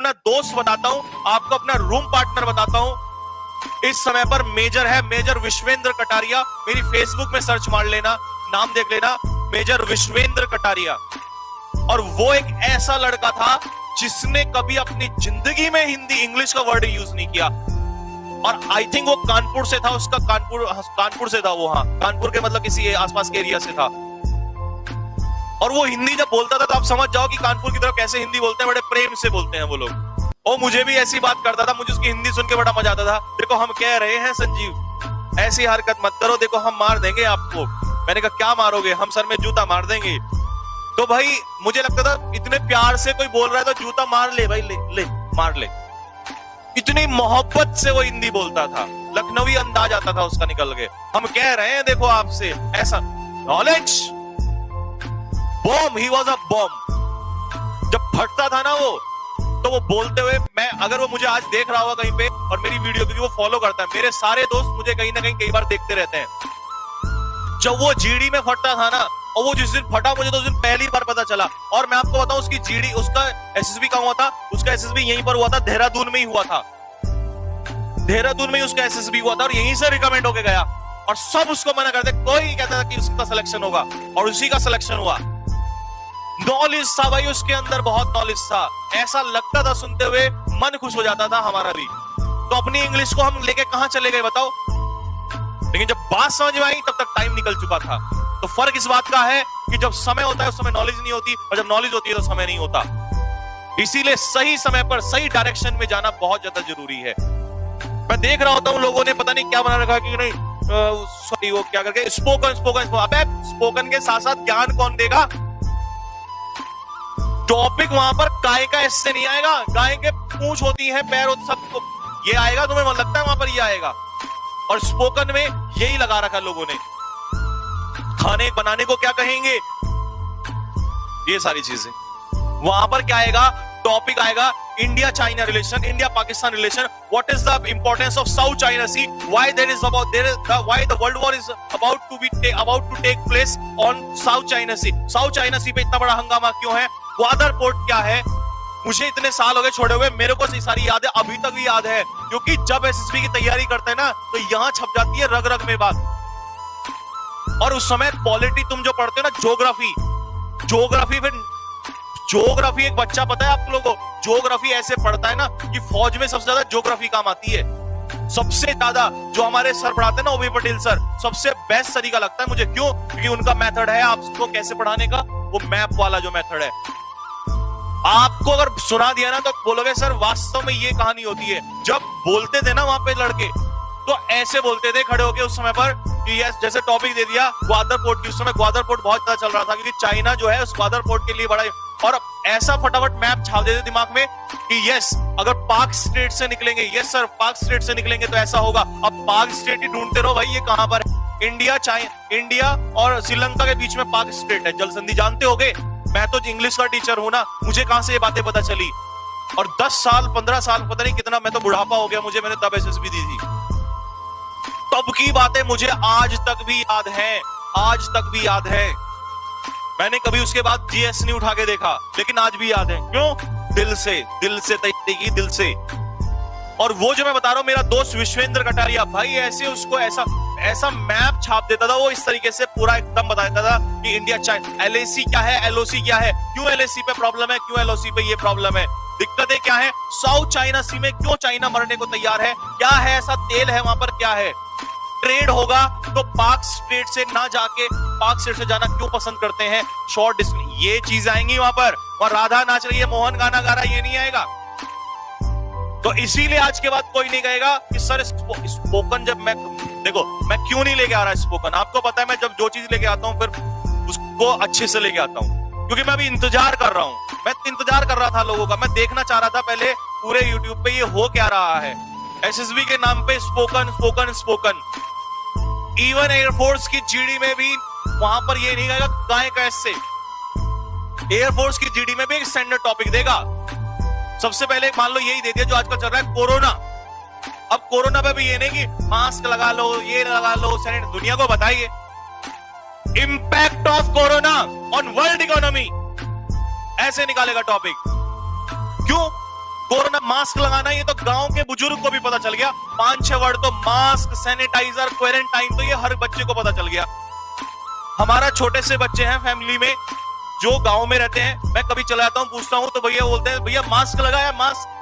अपना दोस्त बताता हूं, आपको अपना रूम पार्टनर बताता हूं। इस समय पर मेजर है, मेजर विश्वेंद्र कटारिया। मेरी फेसबुक में सर्च मार लेना, नाम देख लेना, मेजर विश्वेंद्र कटारिया। और वो एक ऐसा लड़का था जिसने कभी अपनी जिंदगी में हिंदी इंग्लिश का वर्ड यूज नहीं किया। और आई थिंक वो कानपुर से था, उसका कानपुर से था वो, हाँ कानपुर के मतलब किसी आसपास के एरिया से था। और वो हिंदी जब बोलता था तो आप समझ जाओ कि कानपुर की तरफ कैसे हिंदी बोलते हैं, बड़े प्रेम से बोलते हैं वो लोग। और मुझे भी ऐसी बात करता था, मुझे उसकी हिंदी सुन के बड़ा मजा आता था। देखो हम कह रहे हैं संजीव ऐसी हरकत मत करो, देखो हम मार देंगे आपको। मैंने कहा क्या मारोगे? हम सर में जूता मार देंगे। तो भाई मुझे लगता था इतने प्यार से कोई बोल रहा है तो जूता मार ले भाई, ले मार ले। इतनी मोहब्बत से वो हिंदी बोलता था, लखनवी अंदाज आता था उसका निकल के। हम कह रहे हैं देखो आपसे, ऐसा knowledge bomb, he was a bomb. जब फटता था ना वो, तो वो बोलते हुए, मैं अगर वो मुझे आज देख रहा होगा कहीं पे और मेरी वीडियो, क्योंकि वो फॉलो करता है, मेरे सारे दोस्त मुझे कहीं ना कहीं कई बार देखते रहते हैं। जब वो जीडी में फटता था ना, और वो जिस दिन फटा मुझे तो उस दिन पहली बार पता चला। और मैं आपको बताऊं उसकी जीडी, उसका एसएसबी कहां हुआ था? उसका एसएसबी यहीं पर हुआ था, देहरादून में ही हुआ था। देहरादून में ही उसका एसएसबी हुआ था और यहीं से रिकमेंड होके गया। और सब उसको मना करते, कोई कहता था कि उसका सिलेक्शन होगा, और उसी का सिलेक्शन हुआ। नॉलेज था भाई उसके अंदर, बहुत नॉलेज था। ऐसा लगता था सुनते हुए मन खुश हो जाता था हमारा भी। तो अपनी इंग्लिश को हम लेके कहां चले गए बताओ? लेकिन जब बात समझ में आई तब तक टाइम निकल चुका था। तो फर्क इस बात का है कि जब समय होता है उस समय नॉलेज नहीं होती, और जब नॉलेज होती है तो समय नहीं होता। इसीलिए सही समय पर सही डायरेक्शन में जाना बहुत ज्यादा जरूरी है। मैं देख रहा होता हूं लोगों ने पता नहीं क्या बना रखा कि नहीं, सॉरी वो क्या करके स्पोकन के साथ साथ ज्ञान कौन देगा? टॉपिक वहां पर गाय का इससे नहीं आएगा, गाय के पूंछ होती है, पैर होते, सब ये आएगा। तुम्हें मन लगता है वहां पर ये आएगा? और स्पोकन में यही लगा रखा लोगों ने। खाने बनाने को क्या कहेंगे, ये सारी चीजें। वहां पर क्या आएगा? टॉपिक आएगा India China relation, India Pakistan relation. What is the importance of South China Sea, why why the world war is about to take place on South China Sea. South China Sea पे इतना बड़ा हंगामा क्यों है? Gwadar port क्या है? मुझे इतने साल हो गए छोड़े हुए, मेरे को सारी याद है, अभी तक भी याद है। क्योंकि जब एसएसबी की तैयारी करते हैं ना, तो यहां छप जाती है रग रग में बात। और उस समय पॉलिटी तुम जो पढ़ते हो ना, ज्योग्राफी एक बच्चा, पता है आप लोगों को, ज्योग्राफी ऐसे पढ़ता है ना कि फौज में सबसे ज्यादा ज्योग्राफी काम आती है। सबसे ज्यादा जो हमारे सर पढ़ाते हैं ना, ओबी पटेल सर, सबसे बेस्ट तरीका लगता है मुझे। क्यों? क्योंकि उनका मेथड है आपको कैसे पढ़ाने का, वो मैप वाला जो मेथड है। आपको अगर सुना दिया ना तो बोलोगे सर वास्तव में ये कहानी होती है। जब बोलते थे ना वहां पे लड़के, तो ऐसे बोलते थे खड़े होके उस समय पर कि यस, जैसे टॉपिक दे दिया ग्वादर पोर्ट की। उस समय ग्वादर पोर्ट बहुत ज्यादा चल रहा था, क्योंकि चाइना जो है उस ग्वादर पोर्ट के लिए बड़ा, और ऐसा फटाफट मैप छाप देते दिमाग में कि यस अगर पाक स्टेट से निकलेंगे, यस सर पाक स्टेट से निकलेंगे तो ऐसा होगा। अब पाक स्टेट ही ढूंढते रहो भाई, ये कहां पर है? इंडिया और श्रीलंका के बीच में पाक स्टेट है, जल संधि जानते होगे। मैं तो इंग्लिश का टीचर हूं ना, मुझे कहां से ये बातें पता चली? और 10 साल 15 साल पता नहीं कितना, मैं तो बुढ़ापा हो गया मुझे, मैंने तब एसएसबी दी थी। तब की बातें मुझे आज तक भी याद है, आज तक भी याद है। मैंने कभी उसके बाद जीएस नहीं उठा के देखा, लेकिन आज भी याद है। क्यों? दिल से तैयारी की, दिल से। और वो जो मैं बता रहा हूं, मेरा दोस्त विश्वेंद्र कटारिया, भाई ऐसे उसको ऐसा मैप छाप देता था वो, इस तरीके से पूरा एकदम बता देता था कि इंडिया चाइना, एलएसी क्या है, एलओसी क्या है, क्यों एलएसी पे प्रॉब्लम है, क्यों एलओसी पे ये प्रॉब्लम है, दिक्कतें क्या है, साउथ चाइना सी में क्यों चाइना मरने को तैयार है, क्या है ऐसा तेल है वहां पर, क्या है, ट्रेड होगा तो पाक स्टेट से ना जाके पाक स्टेट से जाना क्यों पसंद करते हैं, शॉर्ट डिस्टेंस, ये चीज आएंगी वहां पर। और राधा नाच रही है, मोहन गाना गा रहा है, ये नहीं आएगा। तो इसीलिए आज के बाद कोई नहीं कहेगा कि सर स्पोकन, जब मैं देखो मैं क्यों नहीं लेके आ रहा स्पोकन, आपको पता है मैं जब जो चीज लेके आता हूं फिर उसको अच्छे से लेके आता हूं, क्योंकि मैं अभी इंतजार कर रहा हूं। मैं इंतजार कर रहा था लोगों का, मैं देखना चाह रहा था पहले पूरे यूट्यूब पे ये हो क्या रहा है। एसएसबी के नाम पे spoken spoken spoken, even air force की जीडी में भी वहां पर ये नहीं कहेगा गाय कैसे, एयरफोर्स की जीडी में भी एक स्टैंडर्ड टॉपिक देगा। सबसे पहले मान लो यही दे दिया जो आजकल चल रहा है कोरोना। अब कोरोना पे भी ये नहीं कि मास्क लगा लो, ये लगा लो, सैनिटाइजर, दुनिया को बताइए impact of corona on world economy, ऐसे निकालेगा टॉपिक। क्यों? कोरोना मास्क लगाना ये तो गांव के बुजुर्ग को भी पता चल गया। 5-6 वर्ड तो मास्क, सैनिटाइजर, क्वारंटाइन, तो ये हर बच्चे को पता चल गया। हमारा छोटे से बच्चे हैं फैमिली में जो गांव में रहते हैं, मैं कभी चला जाता हूं पूछता हूं तो भैया बोलते हैं भैया मास्क लगाया, मास्क।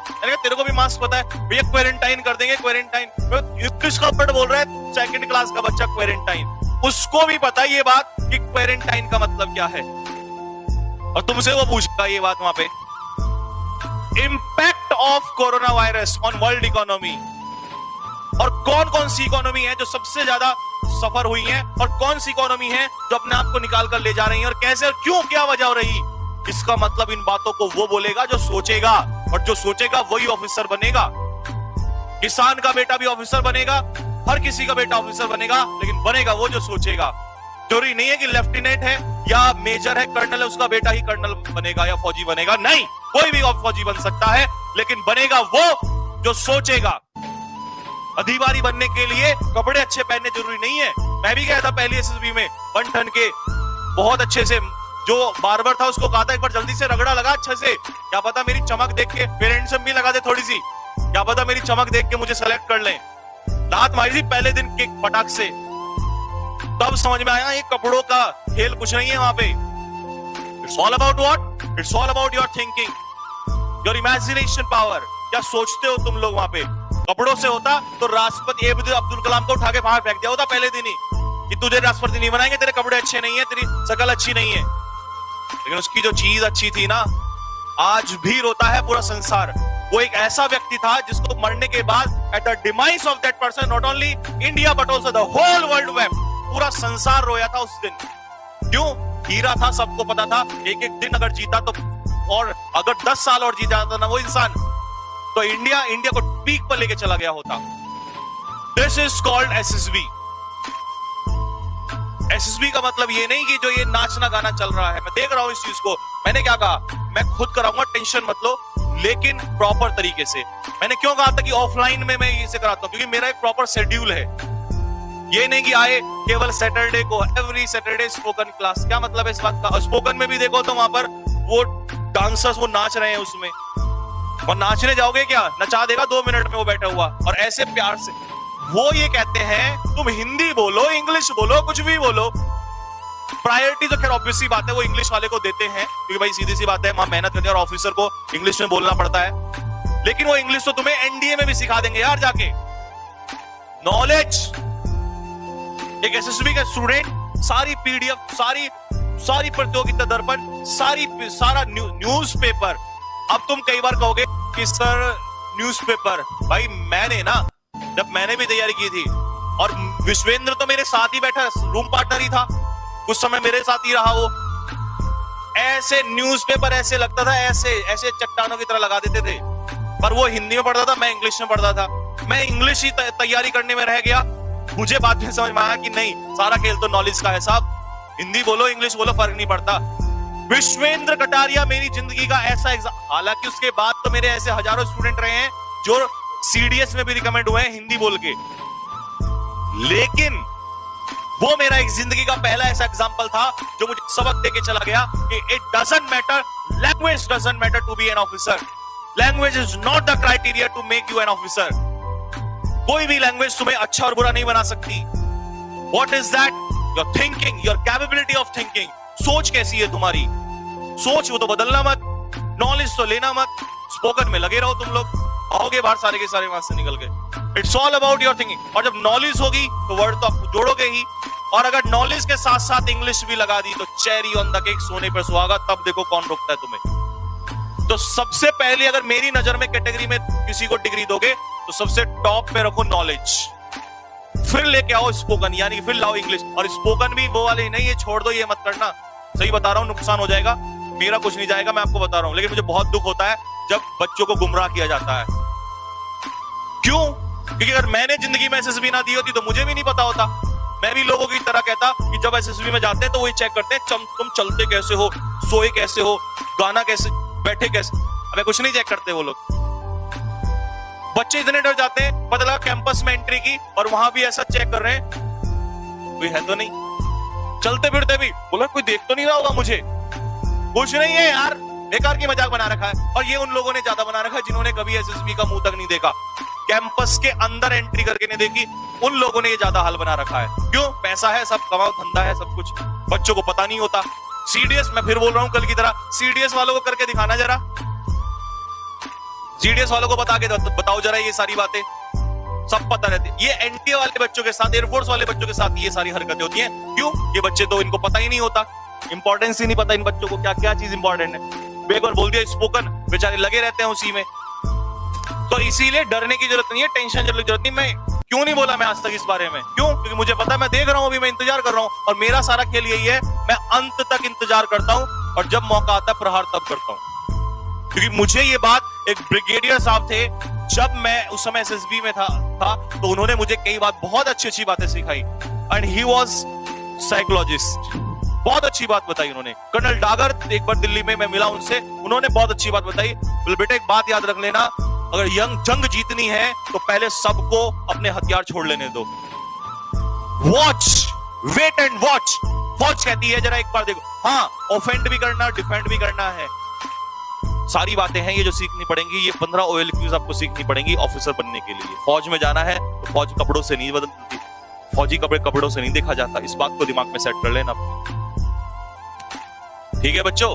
तेरे को भी मास्क पता है भैया, क्वारंटाइन कर देंगे, क्वारंटाइन। इंग्लिश का वर्ड बोल रहा है 2nd क्लास का बच्चा, क्वारंटाइन। उसको भी पता है ये बात कि क्वारंटाइन का मतलब क्या है, और तुमसे वो पूछेगा ये बात वहां पे। Impact of corona virus on world economy, और कौन कौन सी इकोनॉमी है जो सबसे ज्यादा सफर हुई है, और कौन सी इकोनॉमी है जो अपने आप को निकाल कर ले जा रही है, और कैसे और क्यों, क्या वजह हो रही। इसका मतलब इन बातों को वो बोलेगा जो सोचेगा, और जो सोचेगा वही ऑफिसर बनेगा। किसान का बेटा भी ऑफिसर बनेगा, हर किसी का बेटा ऑफिसर बनेगा, लेकिन बनेगा वो जो सोचेगा। जरूरी नहीं है कि लेफ्टिनेंट है या मेजर है, कर्नल है, उसका बेटा ही कर्नल बनेगा या फौजी बनेगा। नहीं, कोई भी फौजी बन सकता है, लेकिन बनेगा वो जो सोचेगा। अधिकारी बनने के लिए कपड़े अच्छे पहनने जरूरी नहीं है। मैं भी गया था पहली एसएसबी में, बन ठन के बहुत अच्छे से, जो बार्बर था उसको कहा था एक बार जल्दी से रगड़ा लगा अच्छे से, क्या पता मेरी चमक देख के, पेरेंट्स भी लगा दे थोड़ी सी, क्या पता मेरी चमक देख के मुझे सेलेक्ट कर लें। लात मारी थी पहले दिन के पटाख से, तब समझ में आया ये कपड़ों का खेल कुछ नहीं है वहां पे। It's all about what? It's all about your thinking, your imagination power. क्या सोचते हो तुम लोग वहां पे? कपड़ों से होता तो राष्ट्रपति एपीजे अब्दुल कलाम को उठा के बाहर फेंक दिया होता पहले दिन ही, कि तुझे राष्ट्रपति नहीं बनाएंगे, तेरे कपड़े अच्छे नहीं है, तेरी शकल अच्छी नहीं है। लेकिन उसकी जो चीज अच्छी थी ना, आज भी रोता है पूरा संसार। वो एक ऐसा व्यक्ति था जिसको मरने के बाद at the demise of that person, not only India but also the whole world web, पूरा संसार रोया था उस दिन। क्यों? हीरा था, सबको पता था, एक एक दिन अगर जीता तो, और अगर 10 साल और जीत जाता ना वो इंसान, तो इंडिया को पीक पर लेके चला गया होता। This is called SSB. SSB का मतलब ये नहीं कि जो ये नाचना गाना चल रहा है, मैं देख रहा हूं इस चीज को। मैंने क्या कहा, मैं खुद कराऊंगा, टेंशन मत लो, लेकिन प्रॉपर तरीके से। मैंने क्यों कहा था कि ऑफलाइन में मैं इसे कराता हूं, क्योंकि मेरा एक प्रॉपर शेड्यूल है। ये नहीं कि आए केवल सैटरडे को, एवरी सैटरडे स्पोकन क्लास। क्या मतलब है इस बात का? स्पोकन में भी देखो तो वहां पर वो डांसर्स वो नाच रहे हैं उसमें, और नाचने जाओगे क्या, नचा देगा 2 मिनट में वो बैठा हुआ, और ऐसे प्यार से। वो ये कहते हैं तुम हिंदी बोलो, इंग्लिश बोलो, कुछ भी बोलो। प्रायोरिटी तो खैर ऑब्वियस सी बात है वो इंग्लिश वाले को देते हैं, क्योंकि भाई सीधी सी बात है वहां मेहनत करनी है और ऑफिसर को इंग्लिश में बोलना पड़ता है। लेकिन वो इंग्लिश तो तुम्हें एनडीए में भी सिखा देंगे यार जाके। नॉलेज, एक एसएसबी का स्टूडेंट सारी पीडीएफ, सारी प्रतियोगिता दर्पण, सारा न्यूज़पेपर। अब तुम कई बार कहोगे कि सर न्यूज़पेपर, भाई मैंने ना, जब मैंने भी तैयारी की थी, और विश्वेंद्र तो मेरे साथ ही बैठा, रूम पार्टनर ही था कुछ समय, मेरे साथ ही रहा वो। ऐसे न्यूज़पेपर ऐसे लगता था, ऐसे चट्टानों की तरह लगा देते थे, पर वो हिंदी में पढ़ता था, मैं इंग्लिश में पढ़ता था। मैं इंग्लिश ही तैयारी करने में रह गया। मुझे बाद में समझ में आया कि नहीं, सारा खेल तो नॉलेज का है साहब, हिंदी बोलो इंग्लिश बोलो फर्क नहीं पड़ता। विश्वेंद्र कटारिया मेरी जिंदगी का ऐसा एग्जाम, हालांकि उसके बाद तो मेरे ऐसे हजारों स्टूडेंट रहे हैं जो सीडीएस में भी रिकमेंड हुए हैं हिंदी बोल के, लेकिन वो मेरा एक जिंदगी का पहला ऐसा एग्जांपल था जो मुझे सबक देके चला गया कि it doesn't matter, language doesn't matter to be an officer. Language is not the criteria to make you an officer. कोई भी लैंग्वेज तुम्हें अच्छा और बुरा नहीं बना सकती। What is that? Your thinking, your capability of thinking. सोच कैसी है तुम्हारी, सोच वो तो बदलना मत, नॉलेज तो लेना मत। स्पोकन में लगे रहो तुम लोग, आओगे बाहर सारे के सारे वहां से निकल के। It's all about your thinking. और जब नॉलेज होगी तो वर्ड तो आप जोड़ोगे ही, और अगर नॉलेज के साथ साथ इंग्लिश भी लगा दी तो चेरी ऑन द केक, सोने पर सुहागा। तब देखो कौन रोकता है तुम्हें। तो सबसे पहले अगर मेरी नजर में कैटेगरी में किसी को डिग्री दोगे तो सबसे टॉप पे रखो नॉलेज, फिर लेके आओ स्पोकन, यानी फिर लाओ इंग्लिश। और स्पोकन भी वो वाले नहीं, ये छोड़ दो, ये मत करना। सही बता रहा हूं, नुकसान हो जाएगा, मेरा कुछ नहीं जाएगा, मैं आपको बता रहा हूं। लेकिन मुझे बहुत दुख होता है जब बच्चों को गुमराह किया जाता है। क्यों? क्योंकि अगर मैंने जिंदगी में एसएसबी ना दी होती तो मुझे भी नहीं पता होता। मैं भी लोगों की तरह कहता कि जब एसएसबी में जाते हैं तो वही चेक करते हैं तुम चलते कैसे हो, सोए कैसे हो, गाना कैसे, बैठे कैसे। अबे कुछ नहीं चेक करते वो लोग। बच्चे इतने डर जाते हैं, पता लगा कैंपस में एंट्री की और वहां भी ऐसा चेक कर रहे हैं, कोई है तो नहीं। चलते फिरते भी बोला कोई देख तो नहीं रहा होगा मुझे। कुछ नहीं है यार, बेकार की मजाक बना रखा है। और ये उन लोगों ने ज्यादा बना रखा है जिन्होंने कभी एसएसबी का मुंह तक नहीं देखा, कैंपस के अंदर एंट्री करके नहीं देखी, उन लोगों ने ये ज्यादा हाल बना रखा है। क्यों? पैसा है, सब कमाओ, धंधा है, सब कुछ। बच्चों को पता नहीं होता। सीडीएस, मैं फिर बोल रहा हूं कल की तरह, सीडीएस वालों को करके दिखाना जरा, सीडीएस वालों को बता के बताओ जरा ये सारी बातें, सब पता रहती है। ये एनटीए वाले बच्चों के साथ, एयरफोर्स वाले बच्चों के साथ ये सारी हरकतें होती हैं। क्यों? ये बच्चे तो, इनको पता ही नहीं होता, इंपॉर्टेंस ही नहीं पता इन बच्चों को क्या क्या चीज इंपॉर्टेंट है। एक बार बोल दिया स्पोकन, बेचारे लगे रहते हैं उसी में। तो इसीलिए डरने की जरूरत नहीं है, टेंशन करने की जरूरत नहीं। मैं क्यों नहीं बोला मैं आज तक इस बारे में? क्यों? क्योंकि मुझे पता है, मैं देख रहा हूं, अभी मैं इंतजार कर रहा हूं, और मेरा सारा खेल यही है, मैं अंत तक इंतजार करता हूं, और जब मौका आता है प्रहार तब करता हूं। क्योंकि मुझे ये बात एक ब्रिगेडियर साहब थे, जब मैं उस समय एसएसबी में था तो उन्होंने मुझे कई बात, बहुत अच्छी अच्छी बातें सिखाई। एंड ही वाज साइकोलॉजिस्ट, बहुत अच्छी बात बताई उन्होंने। कर्नल डागर, एक बार दिल्ली में मैं मिला उनसे, उन्होंने बहुत अच्छी बात बताई। बोले बेटा एक बात याद रख लेना, अगर जंग जीतनी है तो पहले सबको अपने हथियार छोड़ लेने दो। Watch, wait and watch. फौज कहती है जरा एक बार देखो, हाँ ऑफेंड भी करना, डिफेंड भी करना है, सारी बातें हैं ये जो सीखनी पड़ेंगी। ये 15 OLQs आपको सीखनी पड़ेंगी ऑफिसर बनने के लिए। फौज में जाना है तो फौज कपड़ों से नहीं बदलती, फौजी कपड़ों से नहीं देखा जाता। इस बात को दिमाग में सेट कर लेना, ठीक है बच्चों?